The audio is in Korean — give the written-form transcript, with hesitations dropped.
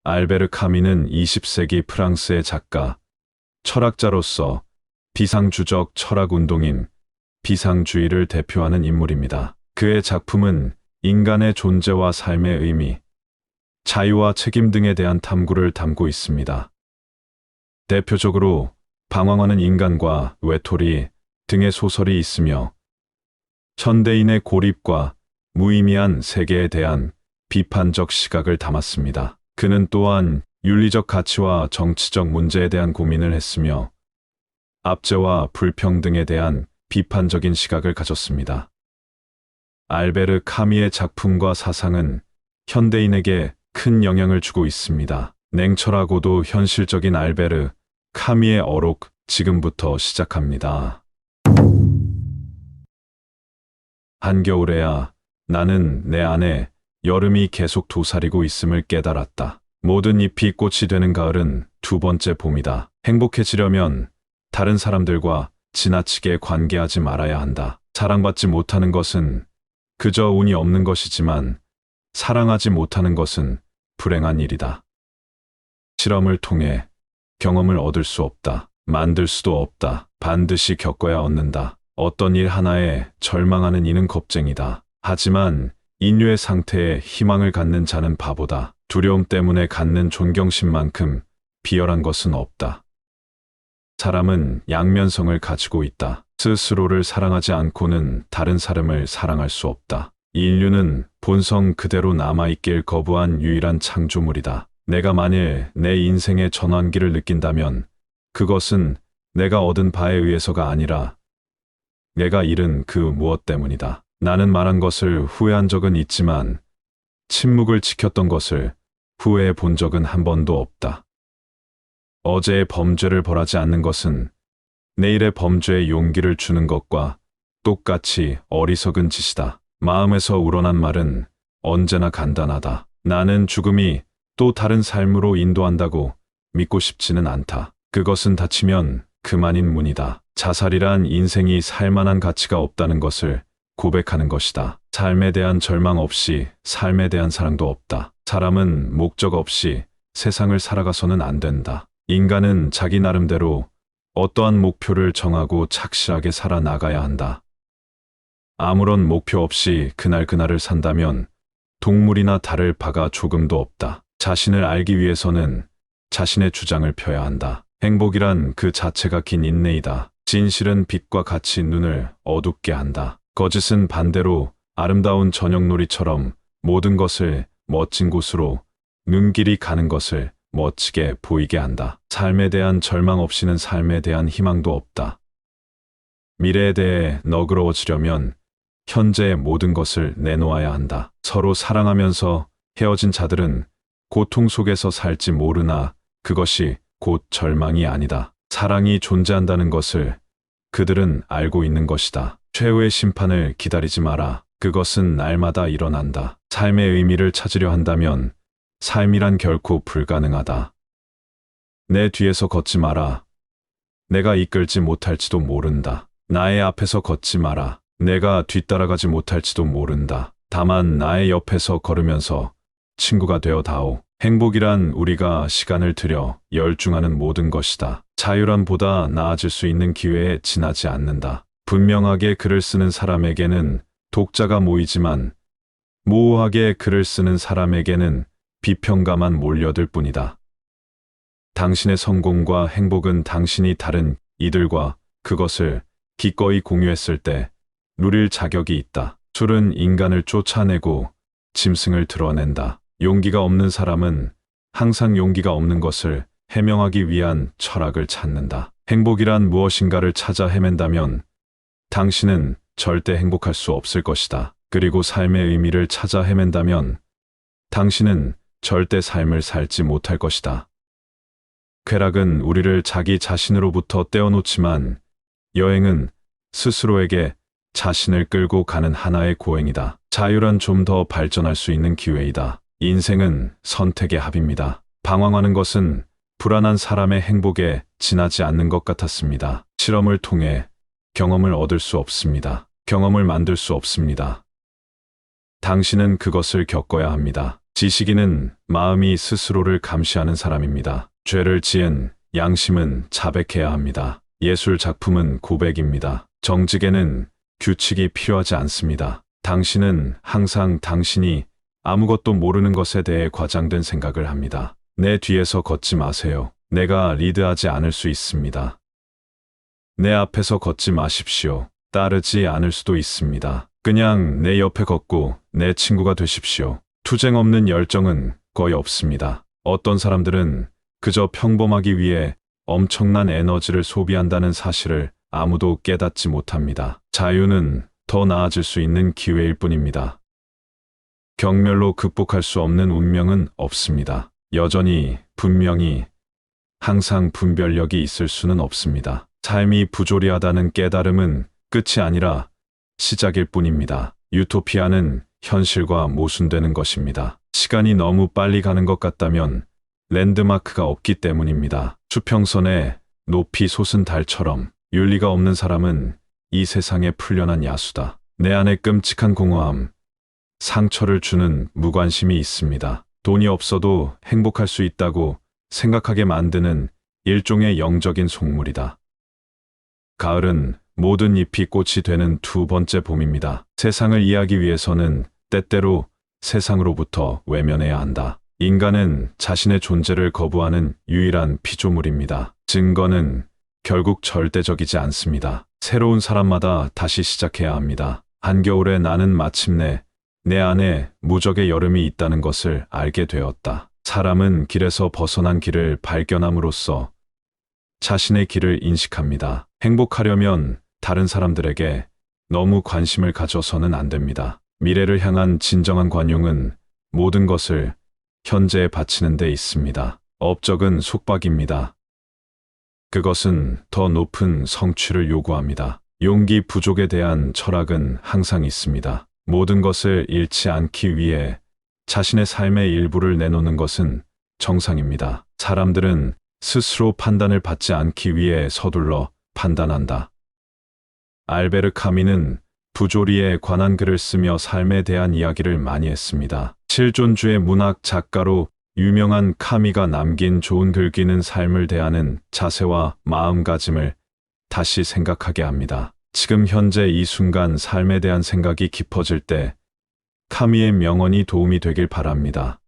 알베르 카미는 20세기 프랑스의 작가, 철학자로서 비상주적 철학운동인 비상주의를 대표하는 인물입니다. 그의 작품은 인간의 존재와 삶의 의미, 자유와 책임 등에 대한 탐구를 담고 있습니다. 대표적으로 방황하는 인간과 외톨이 등의 소설이 있으며 현대인의 고립과 무의미한 세계에 대한 비판적 시각을 담았습니다. 그는 또한 윤리적 가치와 정치적 문제에 대한 고민을 했으며 압제와 불평등에 대한 비판적인 시각을 가졌습니다. 알베르 카미의 작품과 사상은 현대인에게 큰 영향을 주고 있습니다. 냉철하고도 현실적인 알베르 카미의 어록, 지금부터 시작합니다. 한겨울에야 나는 내 안에 여름이 계속 도사리고 있음을 깨달았다. 모든 잎이 꽃이 되는 가을은 두 번째 봄이다. 행복해지려면 다른 사람들과 지나치게 관계하지 말아야 한다. 사랑받지 못하는 것은 그저 운이 없는 것이지만 사랑하지 못하는 것은 불행한 일이다. 실험을 통해 경험을 얻을 수 없다. 만들 수도 없다. 반드시 겪어야 얻는다. 어떤 일 하나에 절망하는 이는 겁쟁이다. 하지만 인류의 상태에 희망을 갖는 자는 바보다. 두려움 때문에 갖는 존경심만큼 비열한 것은 없다. 사람은 양면성을 가지고 있다. 스스로를 사랑하지 않고는 다른 사람을 사랑할 수 없다. 인류는 본성 그대로 남아있길 거부한 유일한 창조물이다. 내가 만일 내 인생의 전환기를 느낀다면 그것은 내가 얻은 바에 의해서가 아니라 내가 잃은 그 무엇 때문이다. 나는 말한 것을 후회한 적은 있지만 침묵을 지켰던 것을 후회해 본 적은 한 번도 없다. 어제의 범죄를 벌하지 않는 것은 내일의 범죄에 용기를 주는 것과 똑같이 어리석은 짓이다. 마음에서 우러난 말은 언제나 간단하다. 나는 죽음이 또 다른 삶으로 인도한다고 믿고 싶지는 않다. 그것은 닫히면 그만인 문이다. 자살이란 인생이 살만한 가치가 없다는 것을 고백하는 것이다. 삶에 대한 절망 없이 삶에 대한 사랑도 없다. 사람은 목적 없이 세상을 살아가서는 안 된다. 인간은 자기 나름대로 어떠한 목표를 정하고 착실하게 살아나가야 한다. 아무런 목표 없이 그날그날을 산다면 동물이나 달을 바가 조금도 없다. 자신을 알기 위해서는 자신의 주장을 펴야 한다. 행복이란 그 자체가 긴 인내이다. 진실은 빛과 같이 눈을 어둡게 한다. 거짓은 반대로 아름다운 저녁놀이처럼 모든 것을 멋진 곳으로 눈길이 가는 것을 멋지게 보이게 한다. 삶에 대한 절망 없이는 삶에 대한 희망도 없다. 미래에 대해 너그러워지려면 현재의 모든 것을 내놓아야 한다. 서로 사랑하면서 헤어진 자들은 고통 속에서 살지 모르나 그것이 곧 절망이 아니다. 사랑이 존재한다는 것을 그들은 알고 있는 것이다. 최후의 심판을 기다리지 마라. 그것은 날마다 일어난다. 삶의 의미를 찾으려 한다면 삶이란 결코 불가능하다. 내 뒤에서 걷지 마라. 내가 이끌지 못할지도 모른다. 나의 앞에서 걷지 마라. 내가 뒤따라가지 못할지도 모른다. 다만 나의 옆에서 걸으면서 친구가 되어 다오. 행복이란 우리가 시간을 들여 열중하는 모든 것이다. 자유란보다 나아질 수 있는 기회에 지나지 않는다. 분명하게 글을 쓰는 사람에게는 독자가 모이지만 모호하게 글을 쓰는 사람에게는 비평가만 몰려들 뿐이다. 당신의 성공과 행복은 당신이 다른 이들과 그것을 기꺼이 공유했을 때 누릴 자격이 있다. 술은 인간을 쫓아내고 짐승을 드러낸다. 용기가 없는 사람은 항상 용기가 없는 것을 해명하기 위한 철학을 찾는다. 행복이란 무엇인가를 찾아 헤맨다면 당신은 절대 행복할 수 없을 것이다. 그리고 삶의 의미를 찾아 헤맨다면 당신은 절대 삶을 살지 못할 것이다. 쾌락은 우리를 자기 자신으로부터 떼어놓지만 여행은 스스로에게 자신을 끌고 가는 하나의 고행이다. 자유란 좀 더 발전할 수 있는 기회이다. 인생은 선택의 합입니다. 방황하는 것은 불안한 사람의 행복에 지나지 않는 것 같았습니다. 실험을 통해 경험을 얻을 수 없습니다. 경험을 만들 수 없습니다. 당신은 그것을 겪어야 합니다. 지식인은 마음이 스스로를 감시하는 사람입니다. 죄를 지은 양심은 자백해야 합니다. 예술 작품은 고백입니다. 정직에는 규칙이 필요하지 않습니다. 당신은 항상 당신이 아무것도 모르는 것에 대해 과장된 생각을 합니다. 내 뒤에서 걷지 마세요. 내가 리드하지 않을 수 있습니다. 내 앞에서 걷지 마십시오. 따르지 않을 수도 있습니다. 그냥 내 옆에 걷고 내 친구가 되십시오. 투쟁 없는 열정은 거의 없습니다. 어떤 사람들은 그저 평범하기 위해 엄청난 에너지를 소비한다는 사실을 아무도 깨닫지 못합니다. 자유는 더 나아질 수 있는 기회일 뿐입니다. 경멸로 극복할 수 없는 운명은 없습니다. 여전히, 분명히, 항상 분별력이 있을 수는 없습니다. 삶이 부조리하다는 깨달음은 끝이 아니라 시작일 뿐입니다. 유토피아는 현실과 모순되는 것입니다. 시간이 너무 빨리 가는 것 같다면 랜드마크가 없기 때문입니다. 수평선에 높이 솟은 달처럼 윤리가 없는 사람은 이 세상에 풀려난 야수다. 내 안에 끔찍한 공허함, 상처를 주는 무관심이 있습니다. 돈이 없어도 행복할 수 있다고 생각하게 만드는 일종의 영적인 속물이다. 가을은 모든 잎이 꽃이 되는 두 번째 봄입니다. 세상을 이해하기 위해서는 때때로 세상으로부터 외면해야 한다. 인간은 자신의 존재를 거부하는 유일한 피조물입니다. 증거는 결국 절대적이지 않습니다. 새로운 사람마다 다시 시작해야 합니다. 한겨울에 나는 마침내 내 안에 무적의 여름이 있다는 것을 알게 되었다. 사람은 길에서 벗어난 길을 발견함으로써 자신의 길을 인식합니다. 행복하려면 다른 사람들에게 너무 관심을 가져서는 안 됩니다. 미래를 향한 진정한 관용은 모든 것을 현재에 바치는 데 있습니다. 업적은 속박입니다. 그것은 더 높은 성취를 요구합니다. 용기 부족에 대한 철학은 항상 있습니다. 모든 것을 잃지 않기 위해 자신의 삶의 일부를 내놓는 것은 정상입니다. 사람들은 스스로 판단을 받지 않기 위해 서둘러 판단한다. 알베르 카미는 부조리에 관한 글을 쓰며 삶에 대한 이야기를 많이 했습니다. 실존주의 문학 작가로 유명한 카미가 남긴 좋은 글귀는 삶을 대하는 자세와 마음가짐을 다시 생각하게 합니다. 지금 현재 이 순간 삶에 대한 생각이 깊어질 때 카미의 명언이 도움이 되길 바랍니다.